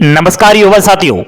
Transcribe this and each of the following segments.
नमस्कार युवा साथियों।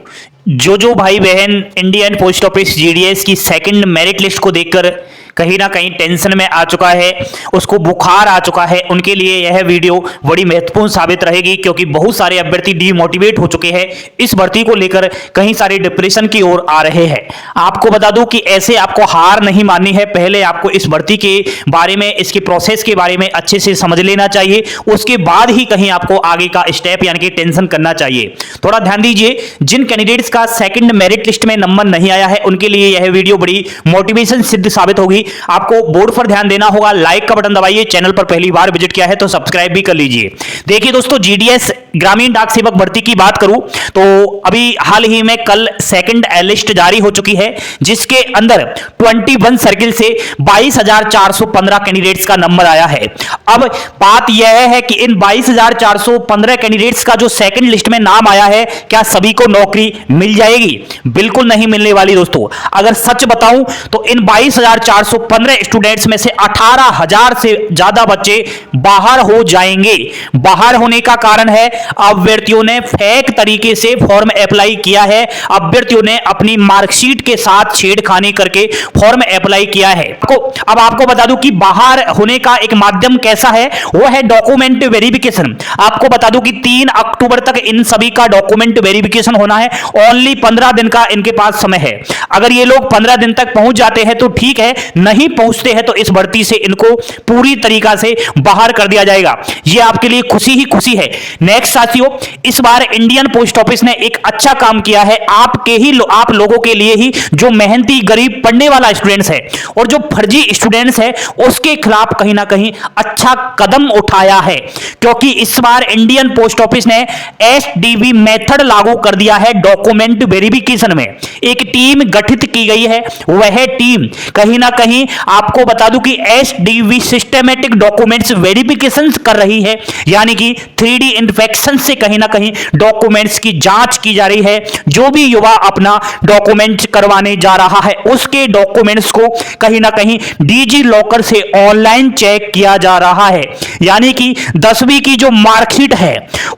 जो भाई बहन इंडियन पोस्ट ऑफिस जीडीएस की सेकंड मेरिट लिस्ट को देखकर कहीं ना कहीं टेंशन में आ चुका है, उसको बुखार आ चुका है, उनके लिए यह वीडियो बड़ी महत्वपूर्ण साबित रहेगी, क्योंकि बहुत सारे अभ्यर्थी डीमोटिवेट हो चुके हैं। इस भर्ती को लेकर कहीं सारे डिप्रेशन की ओर आ रहे हैं। आपको बता दूं कि ऐसे आपको हार नहीं माननी है। पहले आपको इस भर्ती के बारे में, इसके प्रोसेस के बारे में अच्छे से समझ लेना चाहिए, उसके बाद ही कहीं आपको आगे का स्टेप यानी कि टेंशन करना चाहिए। थोड़ा ध्यान दीजिए, जिन कैंडिडेट्स का सेकंड मेरिट लिस्ट में नंबर नहीं आया है उनके लिए यह वीडियो बड़ी मोटिवेशन सिद्ध साबित होगी। आपको बोर्ड पर ध्यान देना होगा, लाइक का बटन दबाइए, चैनल पर पहली बार विजिट किया है तो सब्सक्राइब भी कर लीजिए। देखिए दोस्तों, जीडीएस ग्रामीण डाक सेवक भर्ती की बात करूं तो अभी हाल ही में कल सेकंड लिस्ट जारी हो चुकी है, जिसके अंदर 21 सर्किल से 22,415 कैंडिडेट्स का नंबर आया है। अब बात यह है कि इन 22,415 कैंडिडेट्स का जो सेकंड लिस्ट में नाम आया है, क्या सभी को नौकरी मिल जाएगी? बिल्कुल नहीं मिलने वाली दोस्तों। अगर सच बताऊं तो इन 22,415 स्टूडेंट्स में से 18,000 से ज्यादा बच्चे बाहर हो जाएंगे। बाहर होने का कारण है अभ्यर्थियों ने फेक तरीके से फॉर्म अप्लाई किया है। अभ्यर्थियों ने अपनी मार्कशीट के साथ छेड़खानी करके फॉर्म अप्लाई किया है। अब आपको बता दूं कि बाहर होने का एक माध्यम कैसा है, वो है डॉक्यूमेंट वेरिफिकेशन। आपको बता दूं कि 3 अक्टूबर तक इन सभी का डॉक्यूमेंट वेरिफिकेशन होना है। ओनली 15 दिन का इनके पास समय है। अगर ये लोग 15 दिन तक पहुंच जाते हैं तो ठीक है, नहीं पहुंचते हैं तो इस भर्ती से इनको पूरी तरीका से बाहर कर दिया जाएगा। ये आपके लिए खुशी ही खुशी है। नेक्स्ट साथियों, इस बार इंडियन पोस्ट ऑफिस ने एक अच्छा काम किया है आप लोगों के लिए ही, जो मेहनती गरीब पढ़ने वाला स्टूडेंट्स है और जो फर्जी स्टूडेंट्स है उसके खिलाफ कहीं ना कहीं अच्छा कदम उठाया है, क्योंकि इस बार इंडियन पोस्ट ऑफिस ने एसडीवी मेथड लागू कर दिया है। डॉक्यूमेंट वेरिफिकेशन में एक टीम गठित की गई है। वह टीम कहीं ना कहीं आपको बता दूं कि एसडीवी सिस्टमैटिक डॉक्यूमेंट्स वेरिफिकेशन कर रही है, यानी कि 3D इन्फेक्शन से कहीं ना कहीं डॉक्यूमेंट्स की जांच की जा रही है। जो भी युवा अपना डॉक्यूमेंट करवाने जा रहा है उसके डॉक्यूमेंट्स को कहीं ना कहीं डीजी लॉकर से ऑनलाइन चेक किया जा रहा है, यानी कि 10वीं की जो मार्कशीट है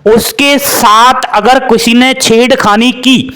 उसके साथ अगर किसी ने छेड़खानी की,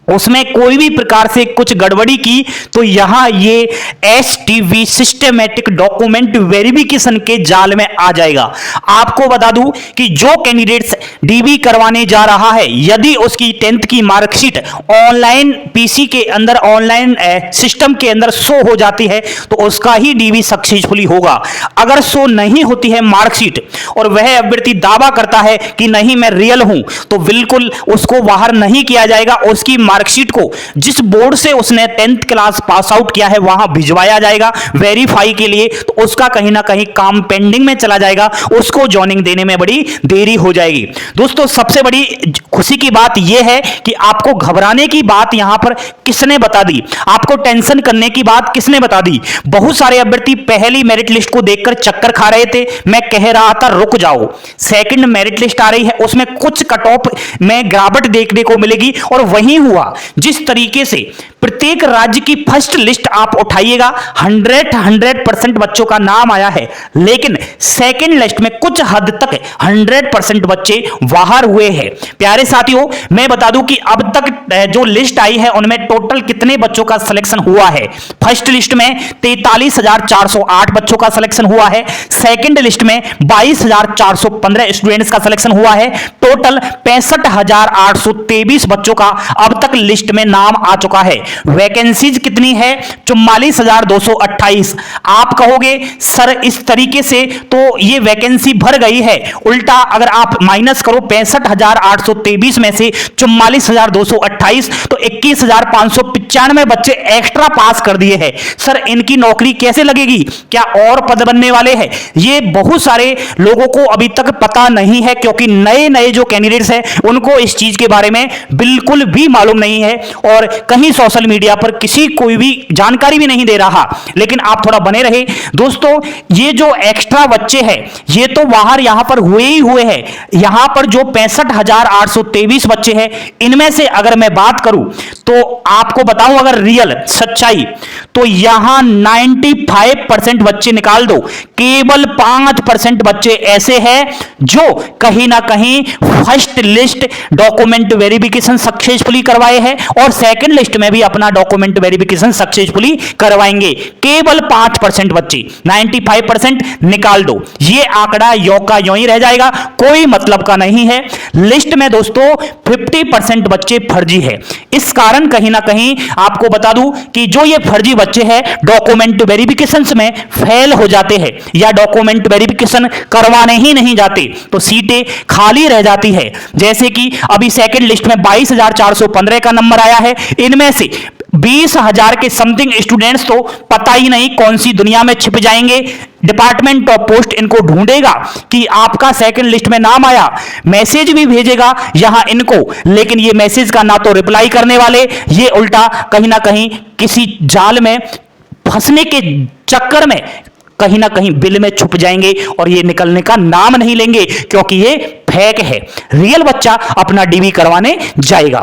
उसमें कोई भी प्रकार से कुछ गड़बड़ी की, तो यहां ये एसटीवी सिस्टमैटिक डॉक्यूमेंट वेरिफिकेशन के जाल में आ जाएगा। आपको बता दूं कि जो कैंडिडेट्स डीबी करवाने जा रहा है, यदि उसकी 10th की मार्कशीट ऑनलाइन पीसी के अंदर, ऑनलाइन सिस्टम के अंदर शो हो जाती है तो उसका ही डीबी सक्सेसफुली होगा। अगर शो नहीं होती है मार्कशीट और वह अभ्यर्थी दावा करता है कि नहीं मैं रियल हूं, तो बिल्कुल उसको बाहर नहीं किया जाएगा। उसकी मार्कशीट को जिस बोर्ड से उसने 10th क्लास पास आउट किया है वहां भिजवाया जाएगा वेरीफाई के लिए, तो उसका कहीं ना कहीं काम पेंडिंग में चला जाएगा, उसको जॉइनिंग देने में बड़ी देरी हो जाएगी। दोस्तों, सबसे बड़ी खुशी की बात यह है कि आपको घबराने की बात यहां पर किसने बता दी, आपको टेंशन करने की बात किसने बता दी? बहुत सारे अभ्यर्थी पहली मेरिट लिस्ट को देखकर चक्कर खा रहे थे। मैं कह रहा था रुक जाओ, सेकंड मेरिट लिस्ट आ रही है, उसमें कुछ कट ऑफ में गिरावट देखने को मिलेगी, और वही हुआ। जिस तरीके से प्रत्येक राज्य की फर्स्ट लिस्ट आप उठाइएगा, 100% बच्चों का नाम आया है, लेकिन सेकंड लिस्ट में कुछ हद तक 100% बच्चे बाहर हुए हैं। प्यारे साथियों, मैं बता दूं कि अब तक जो लिस्ट आई है उनमें टोटल कितने बच्चों का सिलेक्शन हुआ है। फर्स्ट लिस्ट में 43,408 बच्चों का सिलेक्शन हुआ है। सेकंड लिस्ट में 22,415 स्टूडेंट्स का सिलेक्शन हुआ है। टोटल 65,823 बच्चों का अब तक लिस्ट में नाम आ चुका है। वैकेंसीज कितनी है? 44,228। आप कहोगे सर इस तरीके से तो ये वैकेंसी भर गई है। उल्टा अगर आप माइनस करो 65,823 में से 44,228, तो 21,595 बच्चे एक्स्ट्रा पास कर दिए हैं। सर इनकी नौकरी कैसे लगेगी? क्या और पद बनने वाले हैं? ये बहुत सारे लोगों को अभी तक पता नहीं है, क्योंकि नए नए जो कैंडिडेट्स हैं उनको इस चीज के बारे में बिल्कुल भी मालूम मालूम नहीं है और कहीं सोशल मीडिया पर किसी कोई भी जानकारी भी नहीं दे रहा, लेकिन आप थोड़ा बने रहे दोस्तों। ये जो एक्स्ट्रा बच्चे हैं ये तो बाहर यहां पर हुए ही हुए हैं। यहां पर जो 65,823 बच्चे हैं, इनमें से अगर मैं बात करूं तो आपको बताऊं अगर रियल सच्चाई, तो यहां 95% बच्चे निकाल दो, केवल 5% बच्चे ऐसे हैं जो कहीं ना कहीं first list document verification successfully करवाए हैं और सेकंड लिस्ट में भी अपना डॉक्यूमेंट वेरिफिकेशन सक्सेसफुली करवाएंगे। केवल 5% बच्चे, 95% निकाल दो। ये आंकड़ा यो का यो ही रह जाएगा, कोई मतलब का नहीं है। लिस्ट में दोस्तों 50% बच्चे फर्जी है। इस कारण कहीं ना कहीं आपको बता दूं कि जो ये फर्जी बच्चे हैं डॉक्यूमेंट वेरिफिकेशन में फेल हो जाते हैं या डॉक्यूमेंट वेरिफिकेशन करवाने ही नहीं जाते, तो सीटें खाली रह जाती है। जैसे कि अभी सेकंड लिस्ट में 22,415 का नंबर आया है, इनमें से 20,000 के समथिंग स्टूडेंट्स तो पता ही नहीं कौन सी दुनिया में छिप जाएंगे। डिपार्टमेंट ऑफ पोस्ट इनको ढूंढेगा कि आपका सेकंड लिस्ट में नाम आया, मैसेज भी भेजेगा यहां इनको, लेकिन ये मैसेज का ना तो रिप्लाई करने वाले, ये उल्टा कहीं ना कहीं किसी जाल में फंसने के चक्कर में कहीं ना कहीं बिल में छुप जाएंगे और ये निकलने का नाम नहीं लेंगे, क्योंकि ये फेक है। रियल बच्चा अपना डीबी करवाने जाएगा।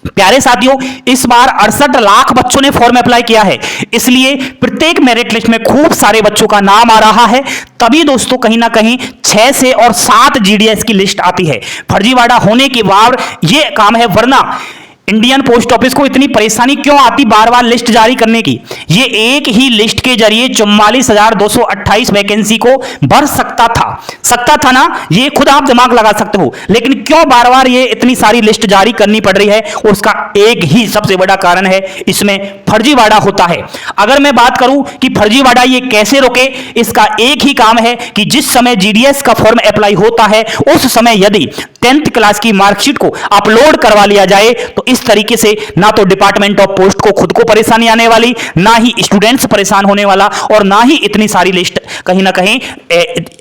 प्यारे साथियों, इस बार 68 लाख बच्चों ने फॉर्म अप्लाई किया है, इसलिए प्रत्येक मेरिट लिस्ट में खूब सारे बच्चों का नाम आ रहा है। तभी दोस्तों कहीं ना कहीं 6 से और 7 जीडीएस की लिस्ट आती है। फर्जीवाड़ा होने के बाद ये काम है, वरना इंडियन पोस्ट ऑफिस को इतनी परेशानी क्यों आती बार बार लिस्ट जारी करने की। ये एक ही लिस्ट के जरिए 44,228 वैकेंसी को भर सकता था ना, ये खुद आप दिमाग लगा सकते हो, लेकिन क्यों बार बार ये इतनी सारी लिस्ट जारी करनी पड़ रही है? उसका एक ही सबसे बड़ा कारण है, इसमें फर्जीवाड़ा होता है। अगर मैं बात करूं कि फर्जीवाड़ा ये कैसे रोके, इसका एक ही काम है कि जिस समय जीडीएस का फॉर्म अप्लाई होता है उस समय यदि 10th क्लास की मार्कशीट को अपलोड करवा लिया जाए तो इस तरीके से ना तो डिपार्टमेंट ऑफ पोस्ट को खुद को परेशानी आने वाली, ना ही स्टूडेंट्स परेशान होने वाला, और ना ही इतनी सारी लिस्ट कहीं ना कहीं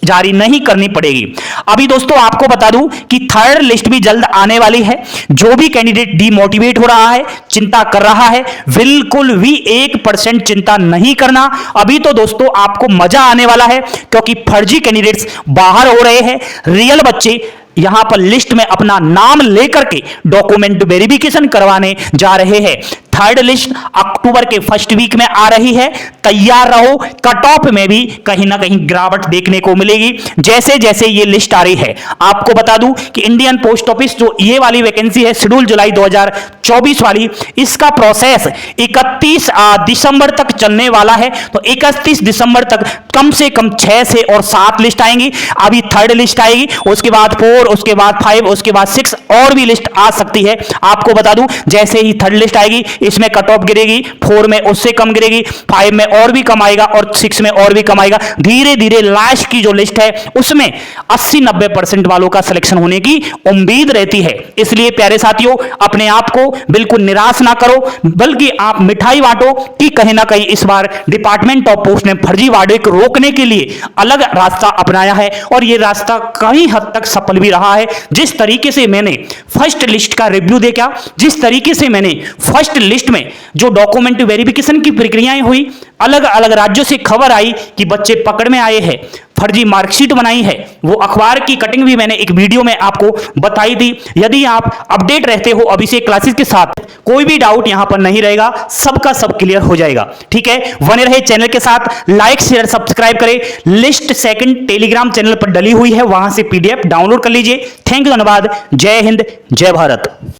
जारी नहीं करनी पड़ेगी। अभी दोस्तों आपको बता दूं कि थर्ड लिस्ट भी जल्द आने वाली है। जो भी कैंडिडेट डीमोटिवेट हो रहा है, चिंता कर रहा है, बिल्कुल भी 1% चिंता नहीं करना। अभी तो दोस्तों आपको मजा आने वाला है, क्योंकि फर्जी कैंडिडेट्स बाहर हो रहे हैं, रियल बच्चे यहां पर लिस्ट में अपना नाम लेकर के डॉक्यूमेंट वेरिफिकेशन करवाने जा रहे हैं। थर्ड लिस्ट अक्टूबर के फर्स्ट वीक में आ रही है, तैयार रहो। कट ऑफ में भी कहीं ना कहीं गिरावट देखने को मिलेगी जैसे जैसे ये लिस्ट आ रही है। आपको बता दूं कि इंडियन पोस्ट ऑफिस जो ये वाली वैकेंसी है शेड्यूल जुलाई 2024 वाली, इसका प्रोसेस 31 दिसंबर तक चलने वाला है। तो 31 दिसंबर तक कम से कम 6 से और 7 लिस्ट आएंगी। अभी थर्ड लिस्ट आएगी, उसके बाद 4, उसके बाद 5, उसके बाद 6 और भी लिस्ट आ सकती है। आपको बता दूं जैसे ही थर्ड लिस्ट आएगी इसमें कट ऑफ गिरेगी, 4 में उससे कम गिरेगी, 5 में और भी कम आएगा और 6 में और भी कम आएगा। धीरे धीरे लास्ट की जो लिस्ट है उसमें 80-90% वालों का सिलेक्शन होने की उम्मीद रहती है। इसलिए प्यारे साथियों, अपने आप को बिल्कुल निराश ना करो, बल्कि आप मिठाई बांटो कि कहीं ना कहीं इस बार डिपार्टमेंट ऑफ पोस्ट ने फर्जीवाड़े को रोकने के लिए अलग रास्ता अपनाया है और यह रास्ता कई हद तक सफल भी रहा है। जिस तरीके से मैंने फर्स्ट लिस्ट का रिव्यू देखा, जिस तरीके से मैंने फर्स्ट लिस्ट में जो डॉक्यूमेंट वेरिफिकेशन की प्रक्रियाएं हुई, अलग अलग राज्यों से खबर आई कि बच्चे पकड़ में आए हैं, फर्जी मार्कशीट बनाई है, वो अखबार की कटिंग भी मैंने एक वीडियो में आपको बताई थी। यदि आप अपडेट रहते हो अभिषेक क्लासेस के साथ, कोई भी डाउट यहां पर नहीं रहेगा, सबका सब क्लियर हो जाएगा। ठीक है, बने रहे चैनल के साथ, लाइक शेयर सब्सक्राइब करें। लिस्ट सेकंड टेलीग्राम चैनल पर डली हुई है, वहां से पीडीएफ डाउनलोड कर लीजिए। थैंक यू, धन्यवाद। जय हिंद, जय भारत।